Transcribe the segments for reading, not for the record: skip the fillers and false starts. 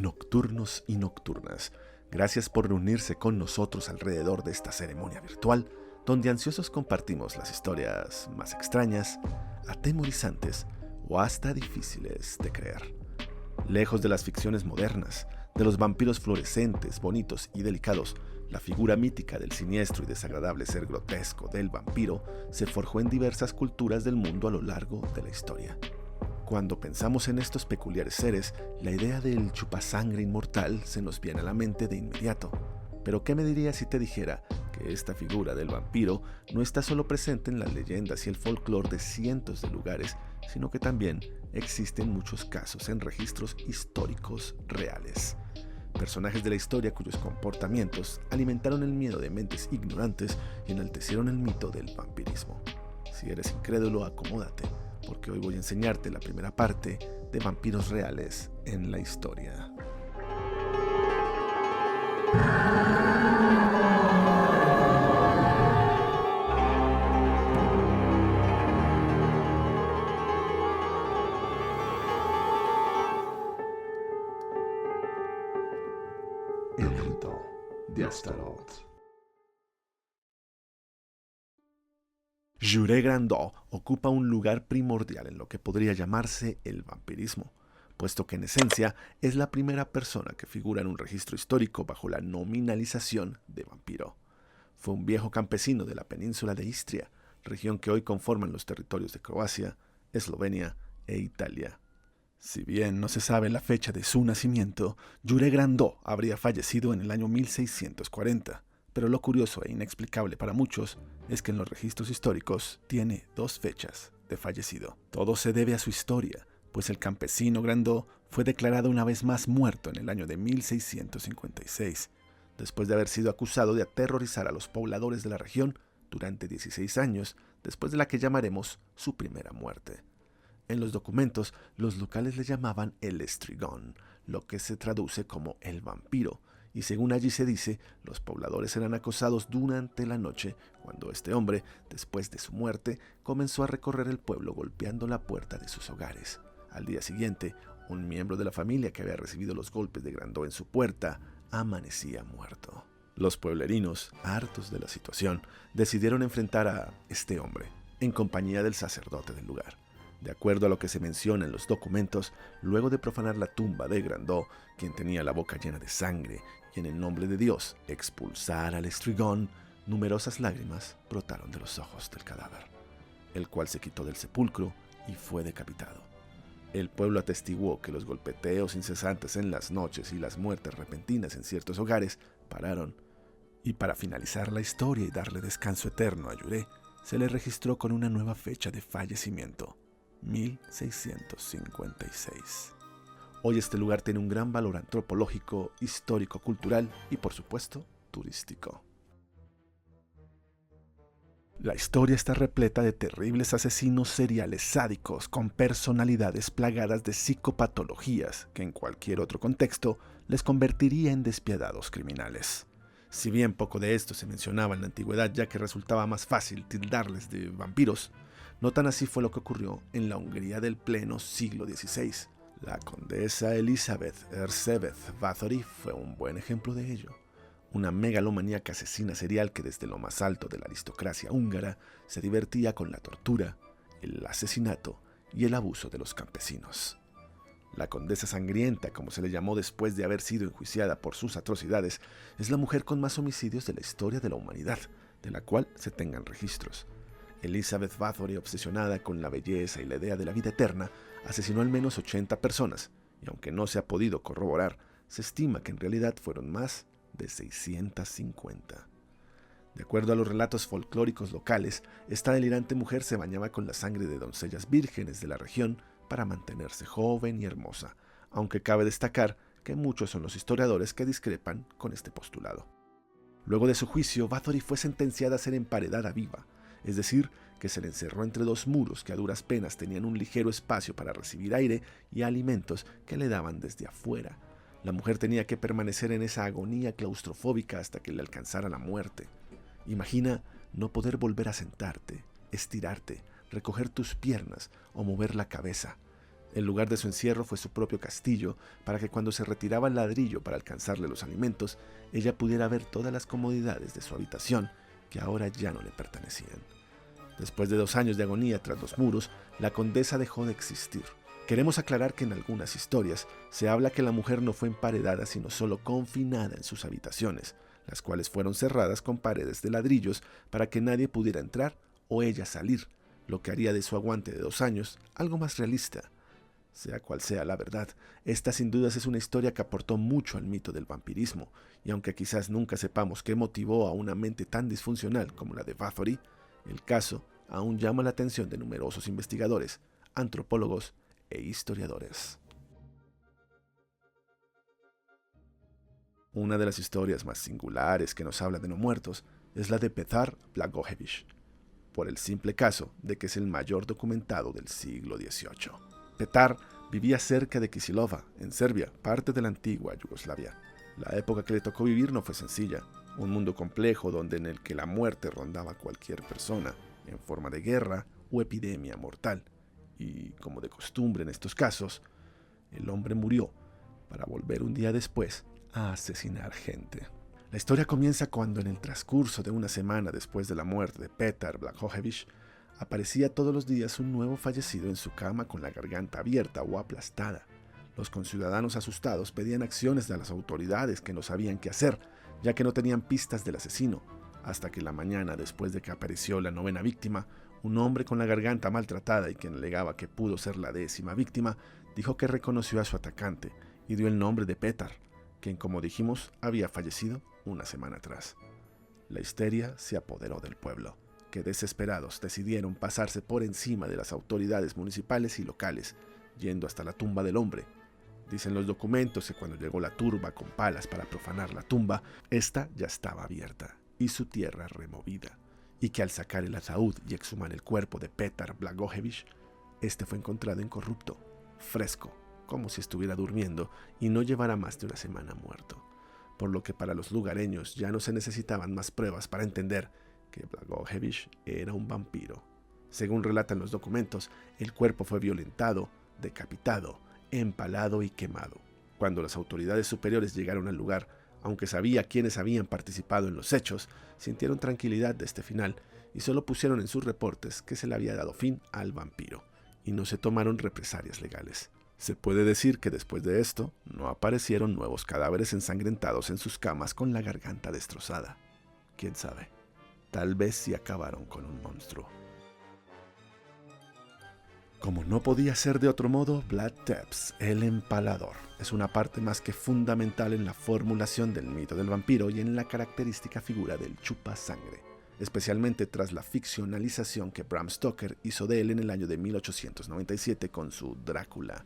Nocturnos y nocturnas, gracias por reunirse con nosotros alrededor de esta ceremonia virtual, donde ansiosos compartimos las historias más extrañas, atemorizantes o hasta difíciles de creer. Lejos de las ficciones modernas, de los vampiros fluorescentes, bonitos y delicados, la figura mítica del siniestro y desagradable ser grotesco del vampiro se forjó en diversas culturas del mundo a lo largo de la historia. Cuando pensamos en estos peculiares seres, la idea del chupasangre inmortal se nos viene a la mente de inmediato. Pero ¿qué me dirías si te dijera que esta figura del vampiro no está solo presente en las leyendas y el folclore de cientos de lugares, sino que también existen muchos casos en registros históricos reales? Personajes de la historia cuyos comportamientos alimentaron el miedo de mentes ignorantes y enaltecieron el mito del vampirismo. Si eres incrédulo, acomódate, porque hoy voy a enseñarte la primera parte de vampiros reales en la historia. El rito de Astaroth. Juré Grandó ocupa un lugar primordial en lo que podría llamarse el vampirismo, puesto que en esencia es la primera persona que figura en un registro histórico bajo la nominalización de vampiro. Fue un viejo campesino de la península de Istria, región que hoy conforman los territorios de Croacia, Eslovenia e Italia. Si bien no se sabe la fecha de su nacimiento, Juré Grandó habría fallecido en el año 1640. Pero lo curioso e inexplicable para muchos es que en los registros históricos tiene 2 fechas de fallecido. Todo se debe a su historia, pues el campesino Grandó fue declarado una vez más muerto en el año de 1656, después de haber sido acusado de aterrorizar a los pobladores de la región durante 16 años, después de la que llamaremos su primera muerte. En los documentos, los locales le llamaban el estrigón, lo que se traduce como el vampiro, y según allí se dice, los pobladores eran acosados durante la noche cuando este hombre, después de su muerte, comenzó a recorrer el pueblo golpeando la puerta de sus hogares. Al día siguiente, un miembro de la familia que había recibido los golpes de Grandó en su puerta amanecía muerto. Los pueblerinos, hartos de la situación, decidieron enfrentar a este hombre, en compañía del sacerdote del lugar. De acuerdo a lo que se menciona en los documentos, luego de profanar la tumba de Grandó, quien tenía la boca llena de sangre, y en el nombre de Dios expulsar al estrigón, numerosas lágrimas brotaron de los ojos del cadáver, el cual se quitó del sepulcro y fue decapitado. El pueblo atestiguó que los golpeteos incesantes en las noches y las muertes repentinas en ciertos hogares pararon, y para finalizar la historia y darle descanso eterno a Juré, se le registró con una nueva fecha de fallecimiento, 1656. Hoy este lugar tiene un gran valor antropológico, histórico, cultural y, por supuesto, turístico. La historia está repleta de terribles asesinos seriales sádicos con personalidades plagadas de psicopatologías que en cualquier otro contexto les convertiría en despiadados criminales. Si bien poco de esto se mencionaba en la antigüedad ya que resultaba más fácil tildarles de vampiros, no tan así fue lo que ocurrió en la Hungría del pleno siglo XVI. La condesa Elizabeth Erzsébet Bathory fue un buen ejemplo de ello. Una megalomaníaca asesina serial que desde lo más alto de la aristocracia húngara se divertía con la tortura, el asesinato y el abuso de los campesinos. La condesa sangrienta, como se le llamó después de haber sido enjuiciada por sus atrocidades, es la mujer con más homicidios de la historia de la humanidad, de la cual se tengan registros. Elizabeth Bathory, obsesionada con la belleza y la idea de la vida eterna, asesinó al menos 80 personas, y aunque no se ha podido corroborar, se estima que en realidad fueron más de 650. De acuerdo a los relatos folclóricos locales, esta delirante mujer se bañaba con la sangre de doncellas vírgenes de la región para mantenerse joven y hermosa, aunque cabe destacar que muchos son los historiadores que discrepan con este postulado. Luego de su juicio, Bathory fue sentenciada a ser emparedada viva, es decir, que se le encerró entre 2 muros que a duras penas tenían un ligero espacio para recibir aire y alimentos que le daban desde afuera. La mujer tenía que permanecer en esa agonía claustrofóbica hasta que le alcanzara la muerte. Imagina no poder volver a sentarte, estirarte, recoger tus piernas o mover la cabeza. El lugar de su encierro fue su propio castillo, para que cuando se retiraba el ladrillo para alcanzarle los alimentos, ella pudiera ver todas las comodidades de su habitación, que ahora ya no le pertenecían. Después de 2 años de agonía tras los muros, la condesa dejó de existir. Queremos aclarar que en algunas historias se habla que la mujer no fue emparedada, sino solo confinada en sus habitaciones, las cuales fueron cerradas con paredes de ladrillos para que nadie pudiera entrar o ella salir, lo que haría de su aguante de 2 años algo más realista. Sea cual sea la verdad, esta sin dudas es una historia que aportó mucho al mito del vampirismo, y aunque quizás nunca sepamos qué motivó a una mente tan disfuncional como la de Bathory, el caso aún llama la atención de numerosos investigadores, antropólogos e historiadores. Una de las historias más singulares que nos habla de no muertos es la de Petar Blagojevich, por el simple caso de que es el mayor documentado del siglo XVIII. Petar vivía cerca de Kisilova, en Serbia, parte de la antigua Yugoslavia. La época que le tocó vivir no fue sencilla, un mundo complejo donde en el que la muerte rondaba a cualquier persona, en forma de guerra o epidemia mortal. Y, como de costumbre en estos casos, el hombre murió para volver un día después a asesinar gente. La historia comienza cuando, en el transcurso de una semana después de la muerte de Petar Blagojevich, aparecía todos los días un nuevo fallecido en su cama con la garganta abierta o aplastada. Los conciudadanos asustados pedían acciones de las autoridades que no sabían qué hacer, ya que no tenían pistas del asesino, hasta que la mañana después de que apareció la 9ª víctima, un hombre con la garganta maltratada y quien alegaba que pudo ser la 10ª víctima, dijo que reconoció a su atacante y dio el nombre de Petar, quien, como dijimos, había fallecido una semana atrás. La histeria se apoderó del pueblo, que desesperados decidieron pasarse por encima de las autoridades municipales y locales, yendo hasta la tumba del hombre. Dicen los documentos que cuando llegó la turba con palas para profanar la tumba, esta ya estaba abierta y su tierra removida, y que al sacar el ataúd y exhumar el cuerpo de Petar Blagojevich, este fue encontrado incorrupto, fresco, como si estuviera durmiendo y no llevara más de una semana muerto, por lo que para los lugareños ya no se necesitaban más pruebas para entender que Blagojevich era un vampiro. Según relatan los documentos, el cuerpo fue violentado, decapitado, empalado y quemado. Cuando las autoridades superiores llegaron al lugar, aunque sabía quiénes habían participado en los hechos, sintieron tranquilidad de este final y solo pusieron en sus reportes que se le había dado fin al vampiro, y no se tomaron represalias legales. Se puede decir que después de esto, no aparecieron nuevos cadáveres ensangrentados en sus camas con la garganta destrozada. ¿Quién sabe? Tal vez sí acabaron con un monstruo. Como no podía ser de otro modo, Vlad Tepes, el empalador, es una parte más que fundamental en la formulación del mito del vampiro y en la característica figura del chupasangre, especialmente tras la ficcionalización que Bram Stoker hizo de él en el año de 1897 con su Drácula.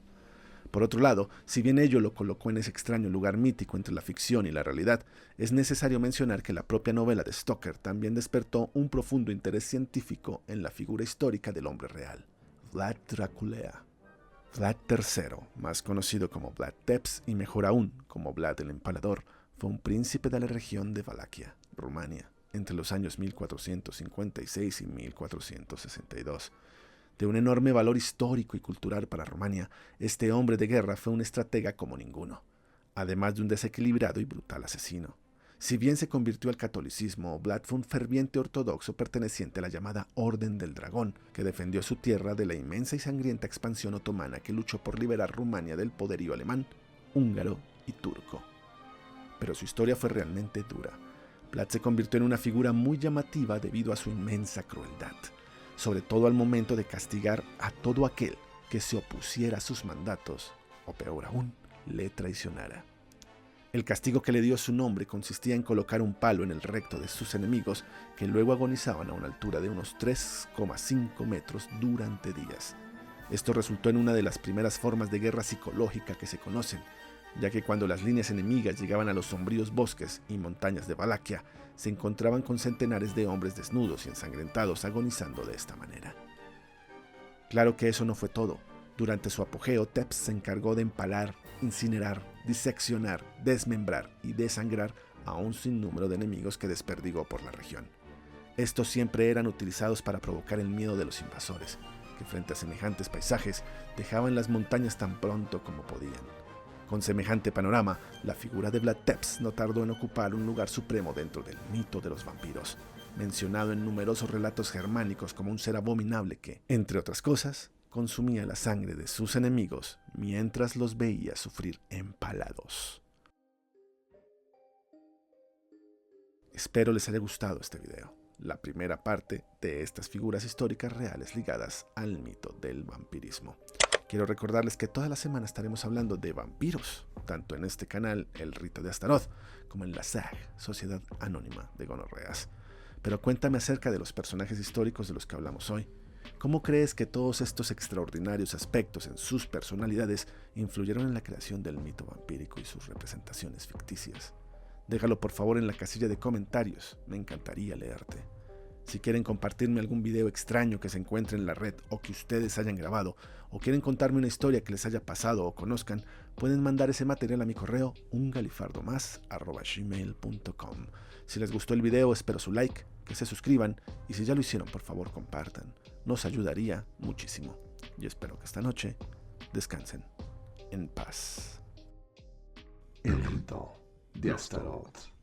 Por otro lado, si bien ello lo colocó en ese extraño lugar mítico entre la ficción y la realidad, es necesario mencionar que la propia novela de Stoker también despertó un profundo interés científico en la figura histórica del hombre real, Vlad Dracula. Vlad III, más conocido como Vlad Tepes y mejor aún como Vlad el Empalador, fue un príncipe de la región de Valaquia, Rumania, entre los años 1456 y 1462. De un enorme valor histórico y cultural para Rumania, este hombre de guerra fue un estratega como ninguno, además de un desequilibrado y brutal asesino. Si bien se convirtió al catolicismo, Vlad fue un ferviente ortodoxo perteneciente a la llamada Orden del Dragón, que defendió su tierra de la inmensa y sangrienta expansión otomana que luchó por liberar Rumania del poderío alemán, húngaro y turco. Pero su historia fue realmente dura. Vlad se convirtió en una figura muy llamativa debido a su inmensa crueldad, sobre todo al momento de castigar a todo aquel que se opusiera a sus mandatos, o peor aún, le traicionara. El castigo que le dio su nombre consistía en colocar un palo en el recto de sus enemigos, que luego agonizaban a una altura de unos 3,5 metros durante días. Esto resultó en una de las primeras formas de guerra psicológica que se conocen, ya que cuando las líneas enemigas llegaban a los sombríos bosques y montañas de Valaquia, se encontraban con centenares de hombres desnudos y ensangrentados agonizando de esta manera. Claro que eso no fue todo. Durante su apogeo, Tepes se encargó de empalar, incinerar, diseccionar, desmembrar y desangrar a un sinnúmero de enemigos que desperdigó por la región. Estos siempre eran utilizados para provocar el miedo de los invasores, que frente a semejantes paisajes dejaban las montañas tan pronto como podían. Con semejante panorama, la figura de Vlad Tepes no tardó en ocupar un lugar supremo dentro del mito de los vampiros, mencionado en numerosos relatos germánicos como un ser abominable que, entre otras cosas, consumía la sangre de sus enemigos mientras los veía sufrir empalados. Espero les haya gustado este video, la primera parte de estas figuras históricas reales ligadas al mito del vampirismo. Quiero recordarles que toda la semana estaremos hablando de vampiros, tanto en este canal, El Rito de Astaroth, como en la SAG, Sociedad Anónima de Gonorreas. Pero cuéntame acerca de los personajes históricos de los que hablamos hoy. ¿Cómo crees que todos estos extraordinarios aspectos en sus personalidades influyeron en la creación del mito vampírico y sus representaciones ficticias? Déjalo por favor en la casilla de comentarios, me encantaría leerte. Si quieren compartirme algún video extraño que se encuentre en la red o que ustedes hayan grabado, o quieren contarme una historia que les haya pasado o conozcan, pueden mandar ese material a mi correo ungalifardomás@gmail.com. Si les gustó el video, espero su like, que se suscriban y si ya lo hicieron, por favor compartan. Nos ayudaría muchísimo. Y espero que esta noche descansen en paz. El Rito de Astaroth.